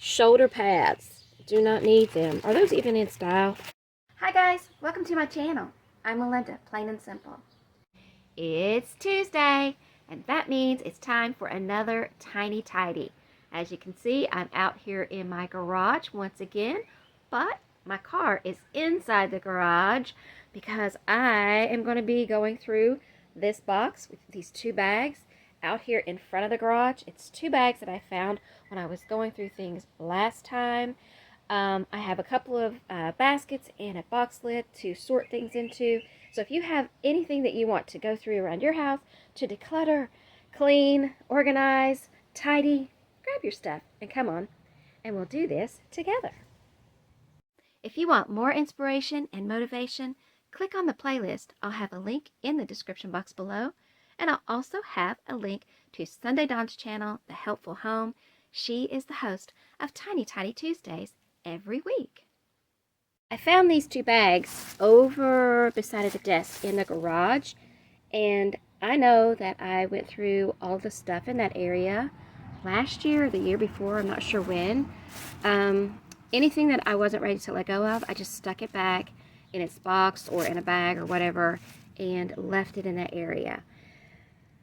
Shoulder pads. Do not need them. Are those even in style? Hi guys, welcome to my channel. I'm Melinda, plain and simple. It's Tuesday, and that means it's time for another tiny tidy. As you can see, I'm out here in my garage once again, but my car is inside the garage because I am going to be going through this box with these two bags out here in front of the garage. It's two bags that I found when I was going through things last time. I have a couple of baskets and a box lid to sort things into. So if you have anything that you want to go through around your house to declutter, clean, organize, tidy, grab your stuff and come on, and we'll do this together. If you want more inspiration and motivation, click on the playlist. I'll have a link in the description box below. And I'll also have a link to Sunday Dawn's channel, The Helpful Home. She is the host of Tiny Tidy Tuesdays every week. I found these two bags over beside the desk in the garage. And I know that I went through all the stuff in that area last year or the year before. I'm not sure when. Anything that I wasn't ready to let go of, I just stuck it back in its box or in a bag or whatever and left it in that area.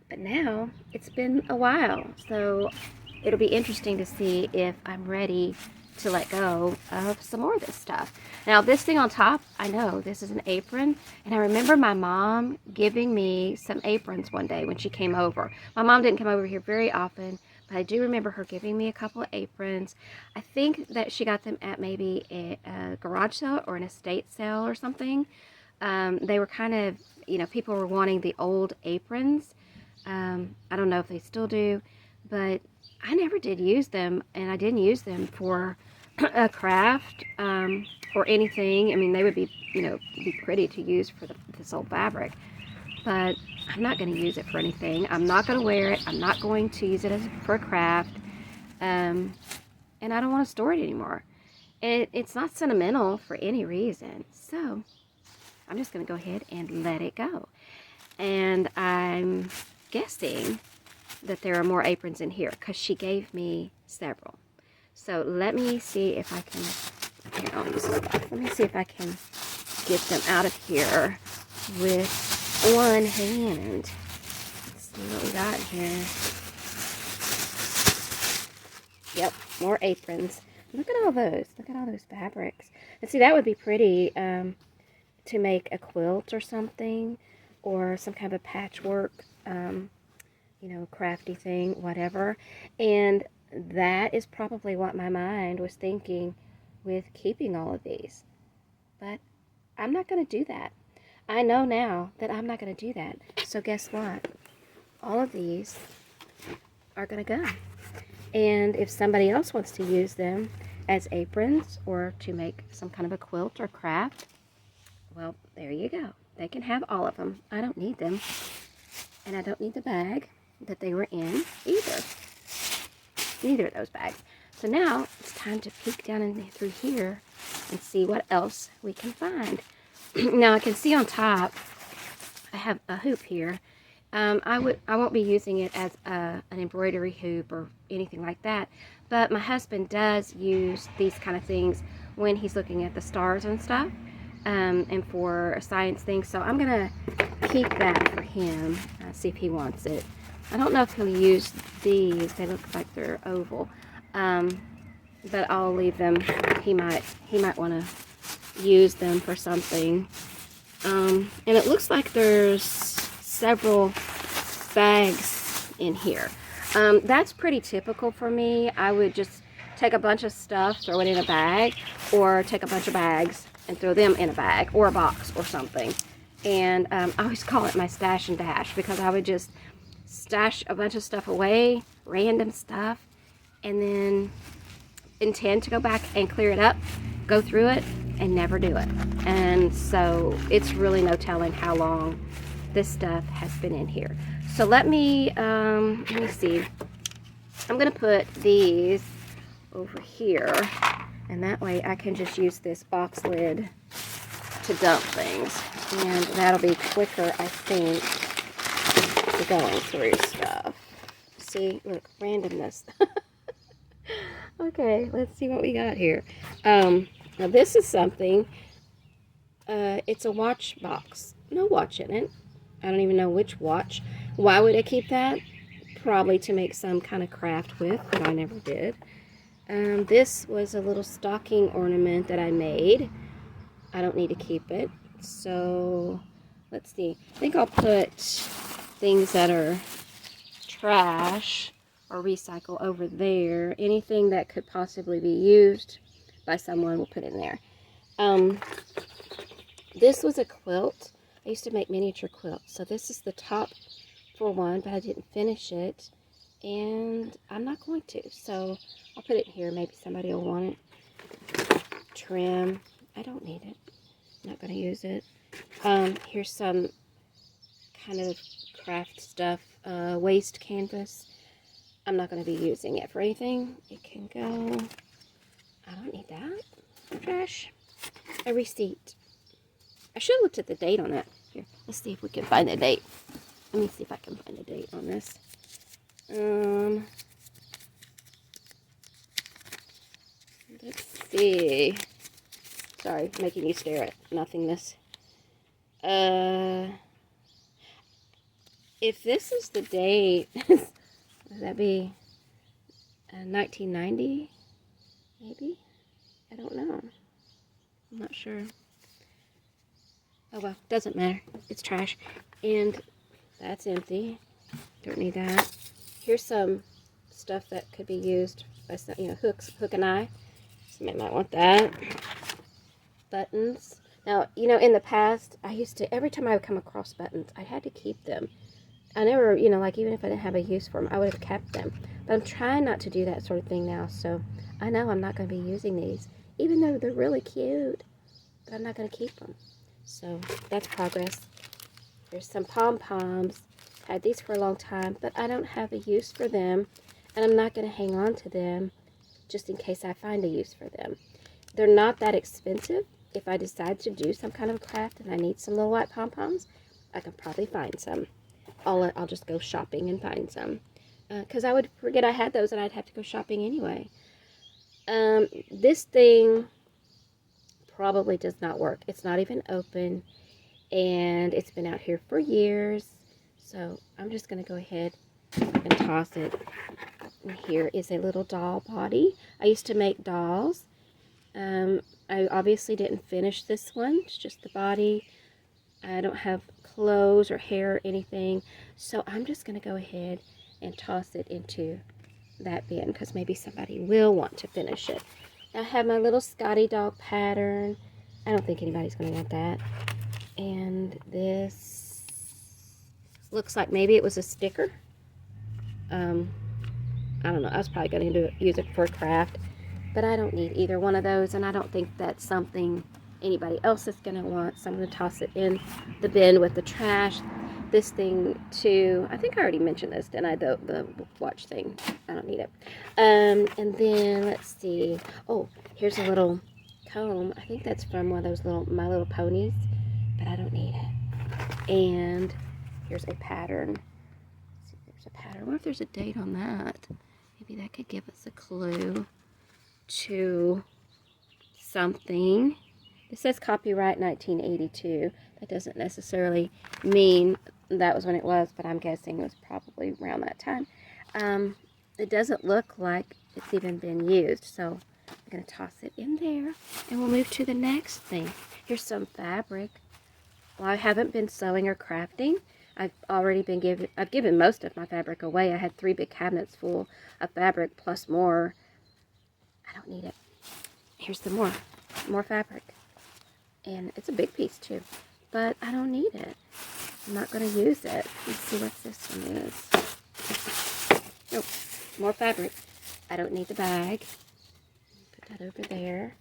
But now it's been a while, so it'll be interesting to see if I'm ready to let go of some more of this stuff. Now this thing on top, I know this is an apron, and I remember my mom giving me some aprons one day when she came over. My mom didn't come over here very often, but I do remember her giving me a couple of aprons. I think that she got them at maybe a garage sale or an estate sale or something. They were kind of, people were wanting the old aprons. I don't know if they still do, but I never did use them, and I didn't use them for a craft or anything. I mean, they would be, be pretty to use for this old fabric, but I'm not going to use it for anything. I'm not going to wear it. I'm not going to use it for a craft, and I don't want to store it anymore. It's not sentimental for any reason, so I'm just going to go ahead and let it go. And I'm guessing that there are more aprons in here because she gave me several. So let me see if I can, let me see if I can get them out of here with one hand. Let's see what we got here. Yep, more aprons. Look at all those. Look at all those fabrics. And see, that would be pretty to make a quilt or something, or some kind of a patchwork, crafty thing, whatever. And that is probably what my mind was thinking with keeping all of these. But I'm not going to do that. I know now that I'm not going to do that. So guess what? All of these are going to go. And if somebody else wants to use them as aprons or to make some kind of a quilt or craft, well, there you go. They can have all of them. I don't need them. And I don't need the bag that they were in either. Neither of those bags. So now it's time to peek down in through here and see what else we can find. Now I can see on top, I have a hoop here. I won't be using it as an embroidery hoop or anything like that. But my husband does use these kind of things when he's looking at the stars and stuff. And for science things, so I'm gonna keep that for him, see if he wants it. I don't know if he'll use these. They look like they're oval, but I'll leave them. He might want to use them for something. And it looks like there's several bags in here. That's pretty typical for me. I would just take a bunch of stuff, throw it in a bag, or take a bunch of bags and throw them in a bag or a box or something. And I always call it my stash and dash, because I would just stash a bunch of stuff away, random stuff, and then intend to go back and clear it up, go through it, and never do it. And so it's really no telling how long this stuff has been in here. So let me see. I'm gonna put these over here, and that way I can just use this box lid to dump things, and that'll be quicker, I think, for going through stuff. See, look, randomness. Okay, let's see what we got here. Now this is something. It's a watch box. No watch in it. I don't even know which watch. Why would I keep that? Probably to make some kind of craft with, but I never did. This was a little stocking ornament that I made. I don't need to keep it. So, let's see. I think I'll put things that are trash or recycle over there. Anything that could possibly be used by someone, we'll put in there. This was a quilt. I used to make miniature quilts. So this is the top for one, but I didn't finish it. And I'm not going to. So I'll put it here. Maybe somebody will want it. Trim. I don't need it. I'm not going to use it. Here's some kind of craft stuff. Waste canvas. I'm not going to be using it for anything. It can go. I don't need that. Trash. A receipt. I should have looked at the date on that. Here, let's see if we can find the date. Let me see if I can find the date on this. Let's see. Sorry, making you stare at nothingness. If this is the date, would that be 1990? Maybe? I don't know. I'm not sure. Oh well, doesn't matter. It's trash. And that's empty. Don't need that. Here's some stuff that could be used by some, hook and eye. Somebody might want that. Buttons. Now, in the past, I used to, every time I would come across buttons, I had to keep them. I never, like even if I didn't have a use for them, I would have kept them. But I'm trying not to do that sort of thing now, so I know I'm not going to be using these, even though they're really cute. But I'm not going to keep them. So that's progress. There's some pom-poms. Had these for a long time, but I don't have a use for them, and I'm not going to hang on to them just in case I find a use for them. They're not that expensive. If I decide to do some kind of craft and I need some little white pom-poms, I can probably find some. I'll just go shopping and find some, because I would forget I had those and I'd have to go shopping anyway. This thing probably does not work. It's not even open, and it's been out here for years. So I'm just going to go ahead and toss it. And here is a little doll body. I used to make dolls. I obviously didn't finish this one. It's just the body. I don't have clothes or hair or anything. So I'm just going to go ahead and toss it into that bin, because maybe somebody will want to finish it. I have my little Scotty dog pattern. I don't think anybody's going to want that. And this looks like maybe it was a sticker. I don't know. I was probably going to use it for a craft, but I don't need either one of those, and I don't think that's something anybody else is going to want. So I'm going to toss it in the bin with the trash. This thing too, I think I already mentioned this, didn't I? The watch thing. I don't need it. And then let's see. Oh, here's a little comb. I think that's from one of those little My Little Ponies, but I don't need it. And here's a pattern. Let's see if there's a pattern. I wonder if there's a date on that. Maybe that could give us a clue to something. It says copyright 1982. That doesn't necessarily mean that was when it was, but I'm guessing it was probably around that time. It doesn't look like it's even been used, so I'm going to toss it in there, and we'll move to the next thing. Here's some fabric. Well, I haven't been sewing or crafting. I've given most of my fabric away. I had 3 big cabinets full of fabric plus more. I don't need it. Here's some more fabric. And it's a big piece too, but I don't need it. I'm not going to use it. Let's see what this one is. Nope, more fabric. I don't need the bag. Put that over there.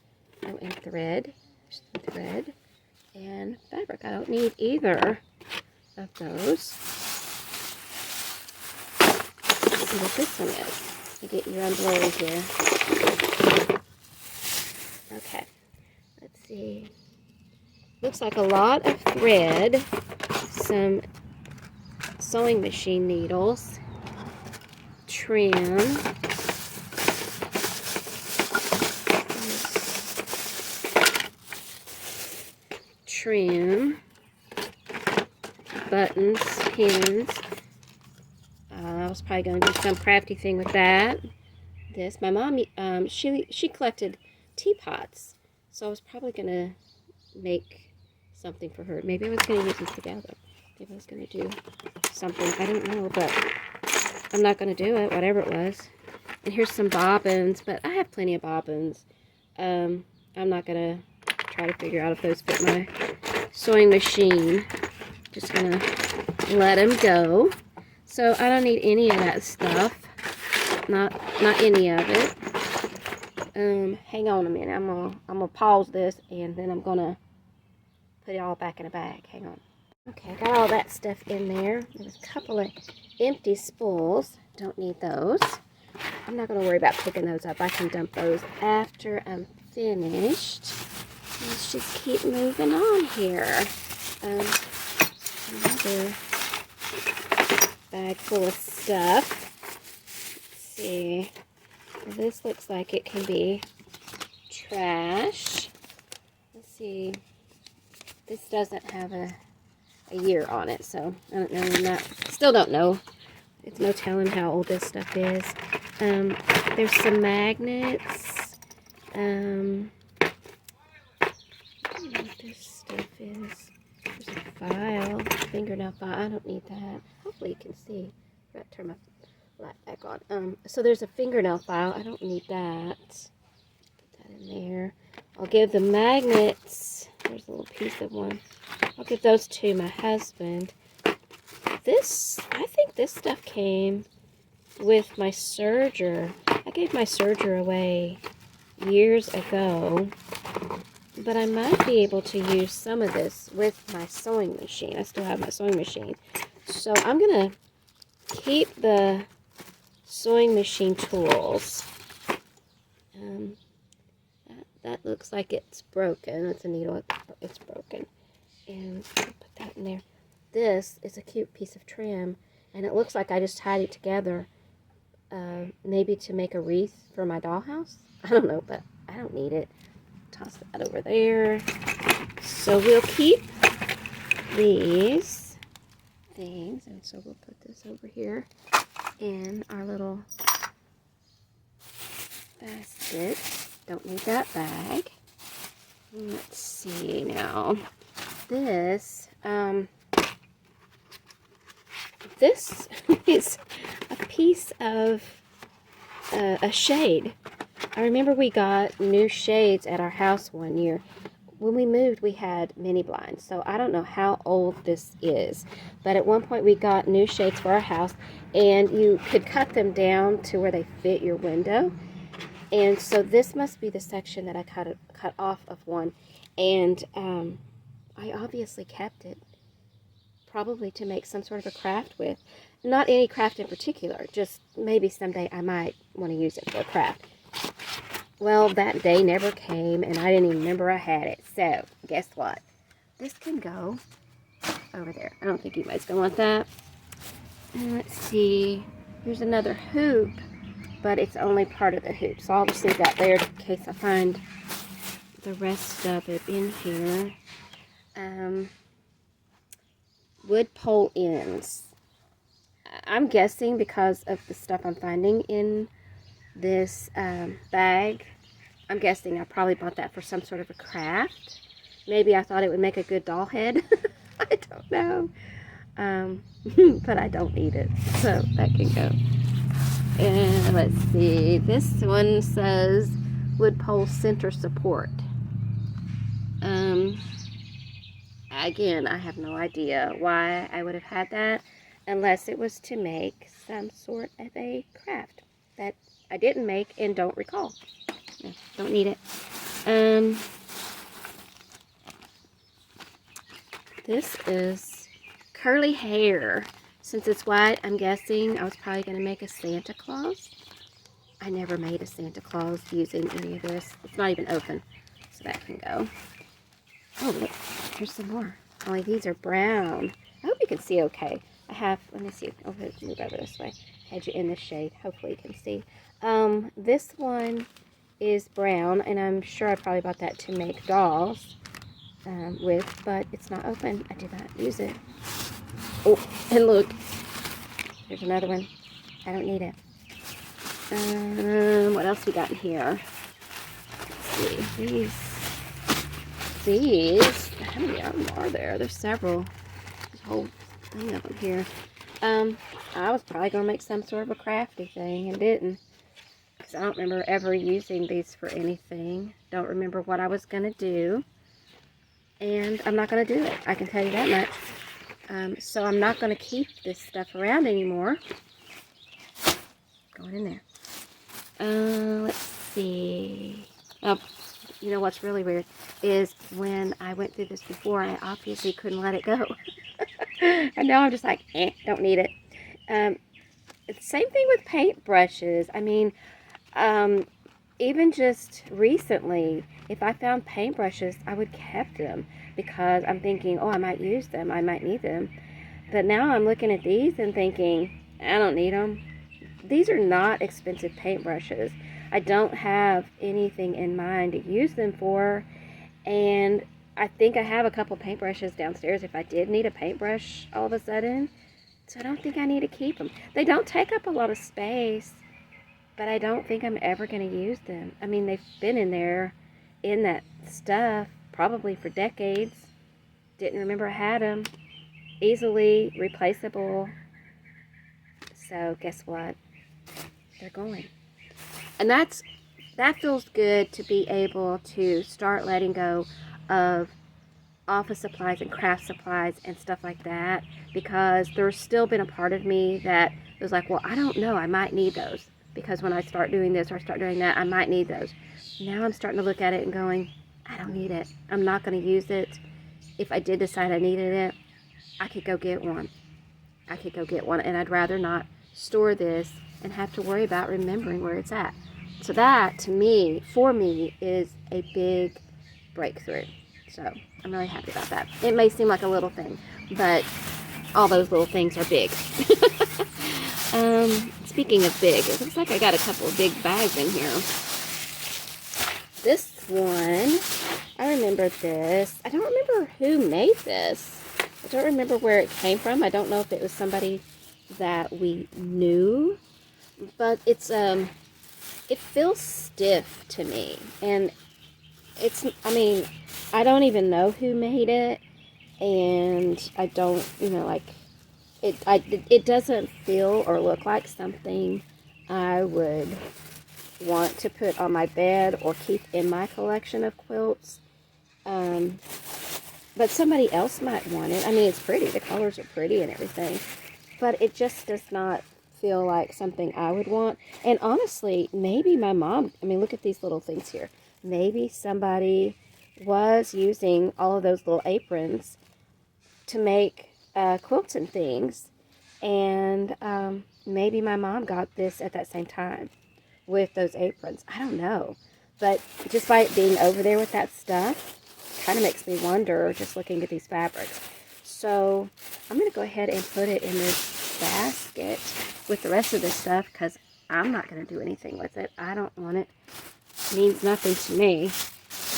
Oh, and thread. There's some thread and fabric. I don't need either of those. Let's see what this one is. You get your unblurry here. Okay, let's see. Looks like a lot of thread, some sewing machine needles, trim, trim, buttons, pins. I was probably going to do some crafty thing with that. This, my mom, she collected teapots, so I was probably going to make something for her. Maybe I was going to use them together. Maybe I was going to do something. I don't know, but I'm not going to do it, whatever it was. And here's some bobbins, but I have plenty of bobbins. I'm not going to try to figure out if those fit my sewing machine. Just going to let them go. So I don't need any of that stuff. Not any of it. Hang on a minute. I'm gonna pause this and then I'm gonna put it all back in a bag. Hang on. Okay, I got all that stuff in there. There was a couple of empty spools. Don't need those. I'm not gonna worry about picking those up. I can dump those after I'm finished. Let's just keep moving on here. Another bag full of stuff. Let's see. This looks like it can be trash. Let's see. This doesn't have a year on it, so I don't know. Still don't know. There's no telling how old this stuff is. There's some magnets. I don't know what this stuff is. There's a file, fingernail file. I don't need that. Hopefully you can see. I gotta turn my light back on. So there's a fingernail file. I don't need that. Put that in there. I'll give the magnets. There's a little piece of one. I'll give those to my husband. I think this stuff came with my serger. I gave my serger away years ago. But I might be able to use some of this with my sewing machine. I still have my sewing machine. So I'm going to keep the sewing machine tools. That looks like it's broken. It's a needle. It's broken. And I'll put that in there. This is a cute piece of trim. And it looks like I just tied it together. Maybe to make a wreath for my dollhouse. I don't know, but I don't need it. Toss that over there. So we'll keep these things, and so we'll put this over here in our little basket. Don't need that bag. Let's see now. This is a piece of a shade. I remember we got new shades at our house one year. When we moved, we had mini blinds, so I don't know how old this is. But at one point, we got new shades for our house, and you could cut them down to where they fit your window. And so this must be the section that I cut off of one. And I obviously kept it, probably to make some sort of a craft with. Not any craft in particular, just maybe someday I might want to use it for a craft. Well, that day never came, and I didn't even remember I had it. So, guess what? This can go over there. I don't think you guys gonna want that. And let's see. Here's another hoop, but it's only part of the hoop. So I'll just leave that there in case I find the rest of it in here. Wood pole ends. I'm guessing because of the stuff I'm finding in this bag, I'm guessing I probably bought that for some sort of a craft. Maybe I thought it would make a good doll head. I don't know. But I don't need it, so that can go. And let's see, this one says wood pole center support. Again, I have no idea why I would have had that, unless it was to make some sort of a craft that I didn't make and don't recall. No, don't need it. This is curly hair. Since it's white, I'm guessing I was probably going to make a Santa Claus. I never made a Santa Claus using any of this. It's not even open, so that can go. Oh, look, here's some more. Only these are brown. I hope you can see okay. I have, let me see, I'll move over this way. I had you in the shade. Hopefully you can see. This one is brown, and I'm sure I probably bought that to make dolls. with, but it's not open. I did not use it. Oh, and look, there's another one. I don't need it. What else we got in here? Let's see. These, how many of them are there? There's several. There's a whole thing of them here. I was probably going to make some sort of a crafty thing and didn't. Because I don't remember ever using these for anything. Don't remember what I was going to do. And I'm not going to do it. I can tell you that much. So I'm not going to keep this stuff around anymore. Going in there. Let's see. Oh, you know what's really weird is when I went through this before, I obviously couldn't let it go. And now I'm just like, don't need it. It's the same thing with paintbrushes. I mean, even just recently, if I found paintbrushes, I would kept them because I'm thinking, oh, I might use them. I might need them. But now I'm looking at these and thinking, I don't need them. These are not expensive paintbrushes. I don't have anything in mind to use them for. And I think I have a couple paintbrushes downstairs if I did need a paintbrush all of a sudden. So I don't think I need to keep them. They don't take up a lot of space, but I don't think I'm ever going to use them. I mean, they've been in there, in that stuff, probably for decades. Didn't remember I had them. Easily replaceable. So guess what? They're going. And that feels good, to be able to start letting go of office supplies and craft supplies and stuff like that, because there's still been a part of me that was like, well, I don't know, I might need those, because when I start doing this or start doing that, I might need those. Now I'm starting to look at it and going, I don't need it. I'm not going to use it. If I did decide I needed it, I could go get one. And I'd rather not store this and have to worry about remembering where it's at. So that, to me, for me, is a big breakthrough. So I'm really happy about that. It may seem like a little thing, but all those little things are big. Speaking of big, it looks like I got a couple of big bags in here. This one, I remember this. I don't remember who made this. I don't remember where it came from. I don't know if it was somebody that we knew, but it's it feels stiff to me, and it's, I mean, I don't even know who made it, and I don't, like, it doesn't feel or look like something I would want to put on my bed or keep in my collection of quilts. But somebody else might want it. I mean, it's pretty. The colors are pretty and everything. But it just does not feel like something I would want. And honestly, maybe my mom, I mean, look at these little things here. Maybe somebody was using all of those little aprons to make quilts and things. And maybe my mom got this at that same time with those aprons. I don't know. But just by it being over there with that stuff, kind of makes me wonder, just looking at these fabrics. So I'm going to go ahead and put it in this basket with the rest of this stuff, because I'm not going to do anything with it. I don't want it. It means nothing to me.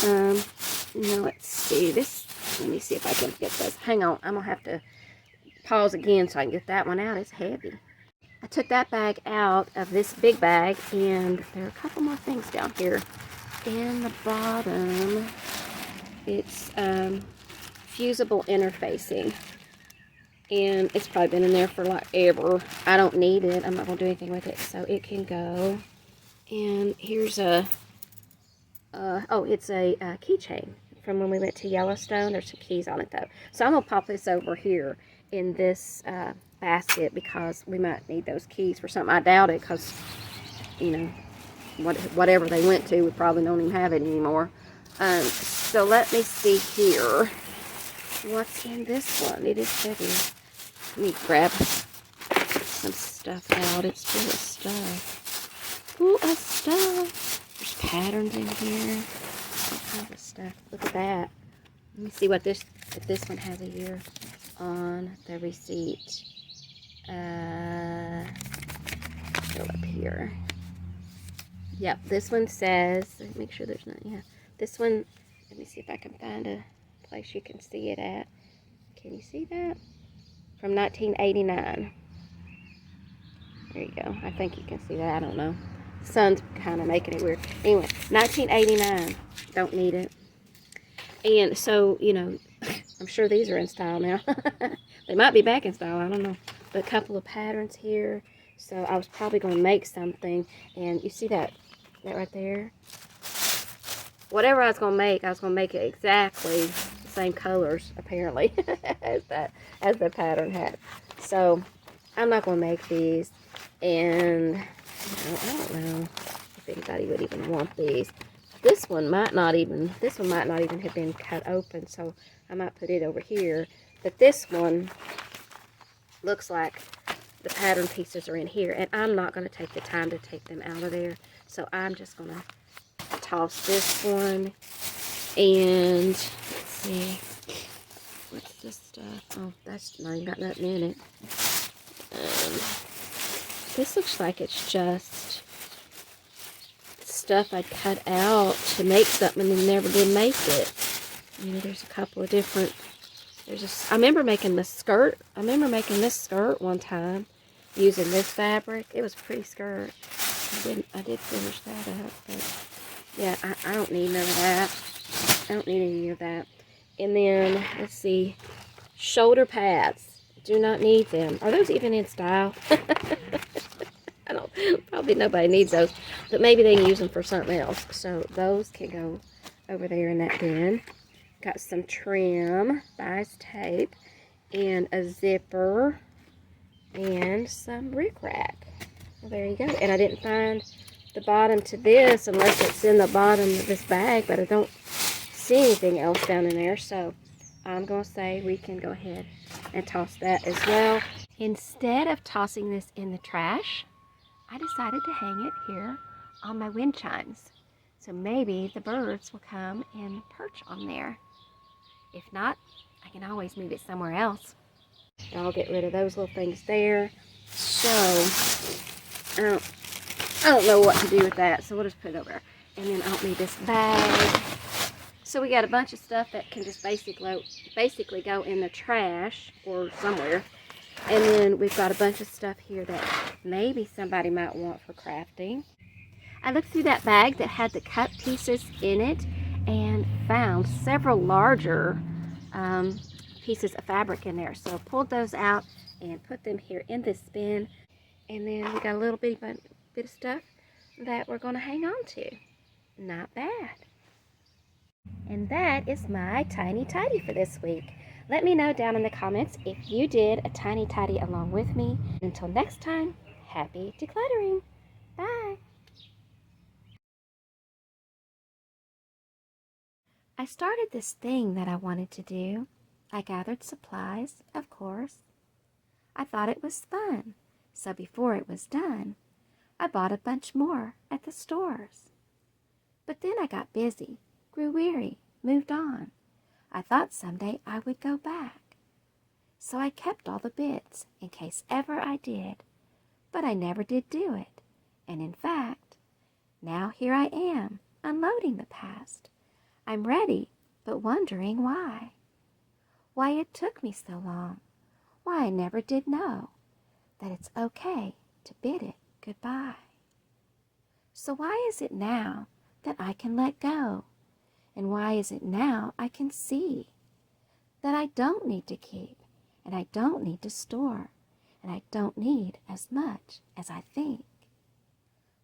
Now let's see this. Let me see if I can get this. Hang on. I'm going to have to pause again so I can get that one out. It's heavy. I took that bag out of this big bag, and there are a couple more things down here. In the bottom, it's fusible interfacing, and it's probably been in there for like ever. I don't need it. I'm not going to do anything with it, so it can go. And here's a it's a keychain from when we went to Yellowstone. There's some keys on it though, so I'm going to pop this over here in this basket, because we might need those keys for something. I doubt it, because whatever they went to, we probably don't even have it anymore. So let me see here what's in this one. It is heavy. Let me grab some stuff out. It's full of stuff. There's patterns in here. All kinds of stuff. Look at that. Let me see what if this one has a year on the receipt. Go up here. Yep, this one says, make sure there's not, this one, let me see if I can find place you can see it at. Can you see that? From 1989. There you go. I think you can see that. I don't know. The sun's kind of making it weird. Anyway, 1989. Don't need it. And so, you know, I'm sure these are in style now. They might be back in style. I don't know. But a couple of patterns here. So I was probably going to make something. And you see that right there? Whatever I was going to make it exactly the same colors, apparently, as the pattern had. So I'm not going to make these. And I don't know if anybody would even want these. This one might not even have been cut open, so I might put it over here. But this one looks like the pattern pieces are in here, and I'm not going to take the time to take them out of there. So I'm just going to toss this one. And let's see, what's this stuff? Oh, that's not even got nothing in it. This looks like it's just stuff I'd cut out to make something and never did make it. You know, there's a couple of different. I remember making this skirt. I remember making this skirt one time using this fabric. It was a pretty skirt. I did finish that up, but yeah, I don't need none of that. I don't need any of that. And then let's see, shoulder pads. Do not need them. Are those even in style? I don't. Probably nobody needs those, but maybe they can use them for something else. So those can go over there in that bin. Got some trim, bias tape, and a zipper, and some rickrack. Well, there you go. And I didn't find the bottom to this unless it's in the bottom of this bag, but I don't see anything else down in there. So I'm going to say we can go ahead and toss that as well. Instead of tossing this in the trash, I decided to hang it here on my wind chimes. So maybe the birds will come and perch on there. If not, I can always move it somewhere else. I'll get rid of those little things there. So, I don't know what to do with that, so we'll just put it over there. And then I'll need this bag. So we got a bunch of stuff that can just basically go in the trash or somewhere. And then we've got a bunch of stuff here that maybe somebody might want for crafting. I looked through that bag that had the cut pieces in it and found several larger pieces of fabric in there. So I pulled those out and put them here in this bin. And then we got a little bit of stuff that we're going to hang on to. Not bad. And that is my tiny tidy for this week. Let me know down in the comments if you did a tiny tidy along with me. Until next time, happy decluttering. Bye. I started this thing that I wanted to do. I gathered supplies, of course. I thought it was fun, so before it was done, I bought a bunch more at the stores. But then I got busy, grew weary, moved on. I thought someday I would go back. So I kept all the bits in case ever I did, but I never did do it. And in fact, now here I am, unloading the past. I'm ready, but wondering why. Why it took me so long. Why I never did know that it's okay to bid it goodbye. So why is it now that I can let go? And why is it now I can see that I don't need to keep, and I don't need to store, and I don't need as much as I think?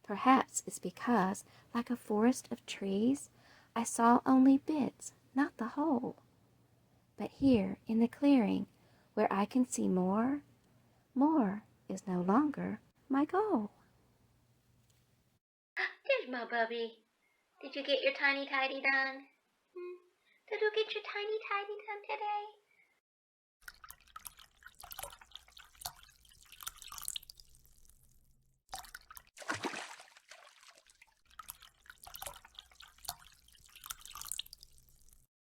Perhaps it's because, like a forest of trees, I saw only bits, not the whole. But here in the clearing, where I can see more, more is no longer my goal. There's my bubby. Did you get your tiny tidy done? Did you get your tiny tidy done today?